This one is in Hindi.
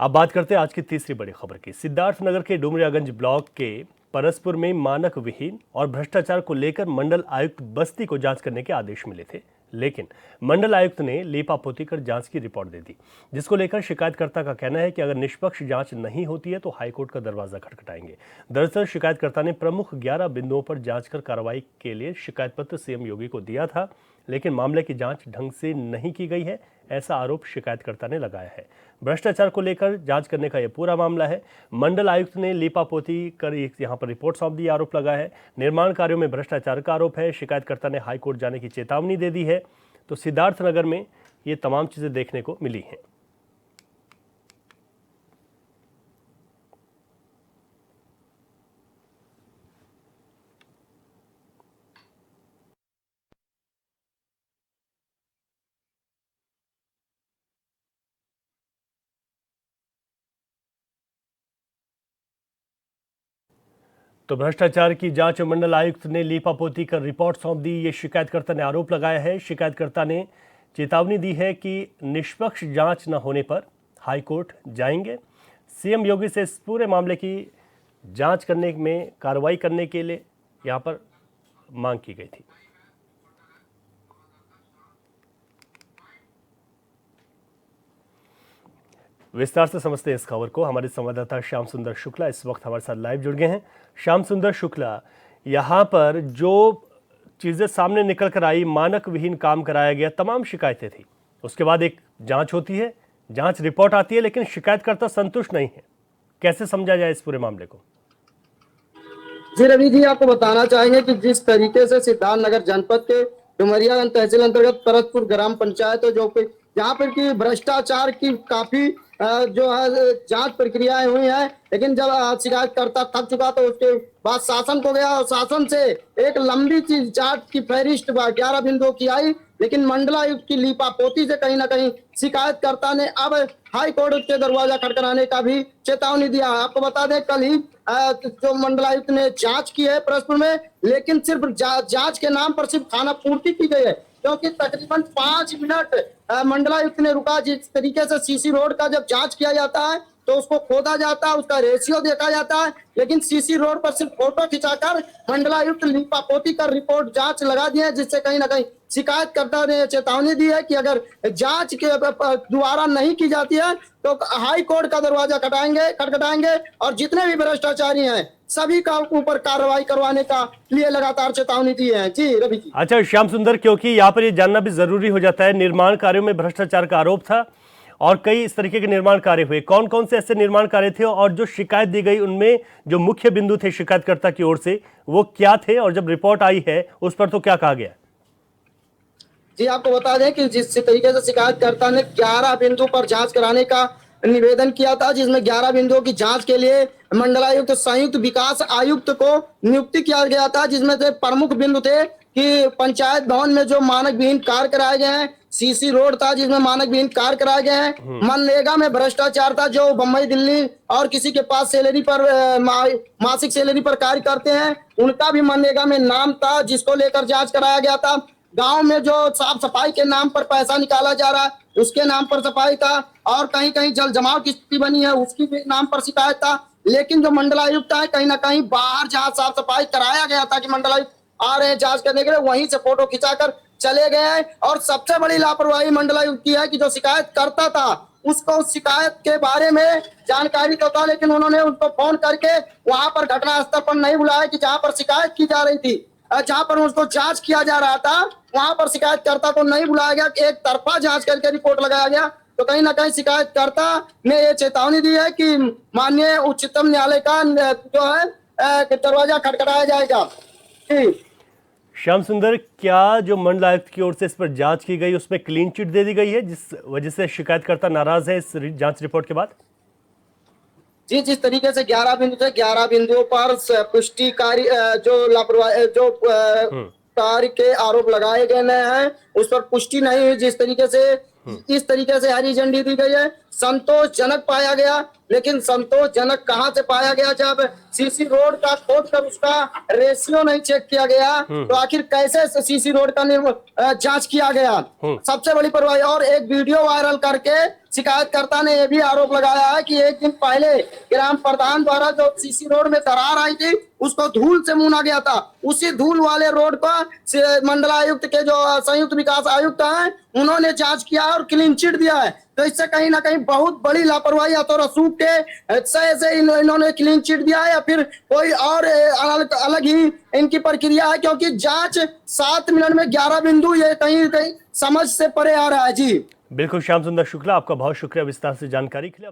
अब बात करते हैं आज की तीसरी बड़ी खबर की। सिद्धार्थनगर के डुमरियागंज ब्लॉक के परसपुर में मानक विहीन और भ्रष्टाचार को लेकर मंडल आयुक्त बस्ती को जांच करने के आदेश मिले थे, लेकिन मंडल आयुक्त ने लीपापोती कर जांच की रिपोर्ट दे दी, जिसको लेकर शिकायतकर्ता का कहना है कि अगर निष्पक्ष जांच नहीं होती है तो हाईकोर्ट का दरवाजा खटखटाएंगे। दरअसल शिकायतकर्ता ने प्रमुख 11 बिंदुओं पर जांच कर कार्रवाई के लिए शिकायत पत्र सीएम योगी को दिया था, लेकिन मामले की जांच ढंग से नहीं की गई है, ऐसा आरोप शिकायतकर्ता ने लगाया है। भ्रष्टाचार को लेकर जांच करने का यह पूरा मामला है। मंडल आयुक्त ने लीपापोती कर यहां पर रिपोर्ट सौंप दी, आरोप लगा है। निर्माण कार्यों में भ्रष्टाचार का आरोप है। शिकायतकर्ता ने हाईकोर्ट जाने की चेतावनी दे दी है। तो सिद्धार्थनगर में ये तमाम चीजें देखने को मिली हैं। तो भ्रष्टाचार की जांच मंडल आयुक्त ने लीपापोती कर रिपोर्ट सौंप दी, ये शिकायतकर्ता ने आरोप लगाया है। शिकायतकर्ता ने चेतावनी दी है कि निष्पक्ष जांच न होने पर हाईकोर्ट जाएंगे। सीएम योगी से इस पूरे मामले की जांच करने में कार्रवाई करने के लिए यहां पर मांग की गई थी। विस्तार से समझते हैं इस खबर को। हमारे संवाददाता श्याम सुंदर शुक्ला इस वक्त हमारे साथ लाइव जुड़ गए हैं। श्याम सुंदर शुक्ला, यहाँ पर जो चीजें सामने निकल कर आई, मानक विहीन काम कराया गया, तमाम शिकायतें थी, उसके बाद एक जांच होती है, जांच रिपोर्ट आती है, लेकिन शिकायतकर्ता संतुष्ट नहीं है। कैसे समझा जाए इस पूरे मामले को? जी रवि जी, आपको बताना चाहेंगे कि जिस तरीके से सिद्धार्थनगर जनपद के डुमरियागंज तहसील अंतर्गत परसपुर ग्राम पंचायत है, जो यहाँ पर की भ्रष्टाचार की काफी जो है जांच प्रक्रियाएं हुई हैं, लेकिन जब शिकायतकर्ता थक चुका तो उसके बाद शासन को गया और शासन से एक लंबी चीज जांच की फहरिस्त 11 बिंदुओं की आई, लेकिन मंडलायुक्त की लीपापोती से कहीं ना कहीं शिकायतकर्ता ने अब हाई कोर्ट के दरवाजा खटखटाने का भी चेतावनी दिया। आपको बता दें, कल ही जो मंडलायुक्त ने जांच की है परसपुर में, लेकिन सिर्फ जांच के नाम पर सिर्फ खाना पूर्ति की गई है, क्योंकि तकरीबन 5 मिनट मंडलायुक्त ने रुका। जिस तरीके से सीसी रोड का जब जांच किया जाता है तो उसको खोदा जाता है, उसका रेशियो देखा जाता है, लेकिन सीसी रोड पर सिर्फ फोटो खिंचाकर मंडलायुक्त लीपापोती कर रिपोर्ट जांच लगा दी है, जिससे कहीं ना कहीं शिकायतकर्ता ने चेतावनी दी है कि अगर जांच के दोबारा नहीं की जाती है तो हाई कोर्ट का दरवाजा खटखटाएंगे और जितने भी भ्रष्टाचारी हैं सभी का ऊपर कार्रवाई करवाने का लिए लगातार चेतावनी दी है। जी रवि जी। अच्छा श्याम सुंदर, क्योंकि यहाँ पर ये जानना भी जरूरी हो जाता है, निर्माण कार्यों में भ्रष्टाचार का आरोप था और कई इस तरीके के निर्माण कार्य हुए, कौन कौन से ऐसे निर्माण कार्य थे और जो शिकायत दी गई उनमें जो मुख्य बिंदु थे शिकायतकर्ता की ओर से वो क्या थे, और जब रिपोर्ट आई है उस पर तो क्या कहा गया? जी, आपको बता दें कि जिस तरीके से शिकायतकर्ता ने 11 बिंदु पर जांच कराने का निवेदन किया था, जिसमें 11 बिंदुओं की जांच के लिए मंडलायुक्त संयुक्त विकास आयुक्त को नियुक्ति किया गया था, जिसमें से प्रमुख बिंदु थे कि पंचायत भवन में जो मानक विहीन कार्य कराए गए हैं, सीसी रोड था जिसमें मानक विहीन कार्य कराए गए हैं, मनरेगा में भ्रष्टाचार था, जो बम्बई दिल्ली और किसी के पास सैलरी पर मासिक सैलरी पर कार्य करते हैं उनका भी मनरेगा में नाम था, जिसको लेकर जांच कराया गया था। गांव में जो साफ सफाई के नाम पर पैसा निकाला जा रहा है उसके नाम पर सफाई था, और कहीं कहीं जल जमाव की स्थिति बनी है उसकी भी नाम पर शिकायत था। लेकिन जो मंडलायुक्त है, कहीं ना कहीं बाहर जहां साफ सफाई कराया गया था कि मंडलायुक्त आ रहे हैं जांच करने के लिए, वहीं से फोटो खिंचाकर चले गए हैं। और सबसे बड़ी लापरवाही मंडलायुक्त की है कि जो शिकायत करता था उसको उस शिकायत के बारे में जानकारी तो था, लेकिन उन्होंने उसको फोन करके वहां पर घटना स्थल पर नहीं बुलाया कि जहां पर शिकायत की जा रही थी, जहां पर उसको जांच किया जा रहा था वहां पर शिकायतकर्ता को नहीं बुलाया गया, एक तरफा जांच करके रिपोर्ट लगाया गया। तो कहीं ना कहीं शिकायतकर्ता ने ये चेतावनी दी है कि माननीय उच्चतम न्यायालय का जो है दरवाजा खटखटाया जाएगा। श्याम सुंदर, क्या जो मंडल आयुक्त की ओर से इस पर जांच की गई उसमें क्लीन चिट दे दी गई है, जिस वजह से शिकायतकर्ता नाराज है इस जांच रिपोर्ट के बाद? जी, जिस तरीके से 11 बिंदु थे, 11 बिंदुओं पर पुष्टिकारी जो लापरवाही जो कार्य के आरोप लगाए गए हैं उस पर पुष्टि नहीं हुई। जिस तरीके से इस तरीके से हरी झंडी दी गई है संतोषजनक पाया गया। लेकिन संतोषजनक कहां से पाया गया, जब सीसी रोड का खोद कर उसका रेशियो नहीं चेक किया गया, तो आखिर कैसे सीसी रोड का जांच किया गया। सबसे बड़ी परवाही। और एक वीडियो वायरल करके शिकायतकर्ता ने यह भी आरोप लगाया है कि एक दिन पहले ग्राम प्रधान द्वारा जो सीसी रोड में दरार आई थी उसको धूल से मुना गया था। उसी धूल वाले रोड पर मंडलायुक्त के जो संयुक्त विकास आयुक्त हैं उन्होंने जांच किया और क्लीन चिट दिया है। तो इससे कहीं ना कहीं बहुत बड़ी लापरवाही या तो रसूख के से इन्होंने क्लीन चिट दिया है या फिर कोई और अलग ही इनकी प्रक्रिया है, क्योंकि जांच 7 मिनट में 11 बिंदु, ये कहीं कहीं समझ से परे आ रहा है। जी बिल्कुल, श्याम सुंदर शुक्ला, आपका बहुत शुक्रिया विस्तार से जानकारी के लिए।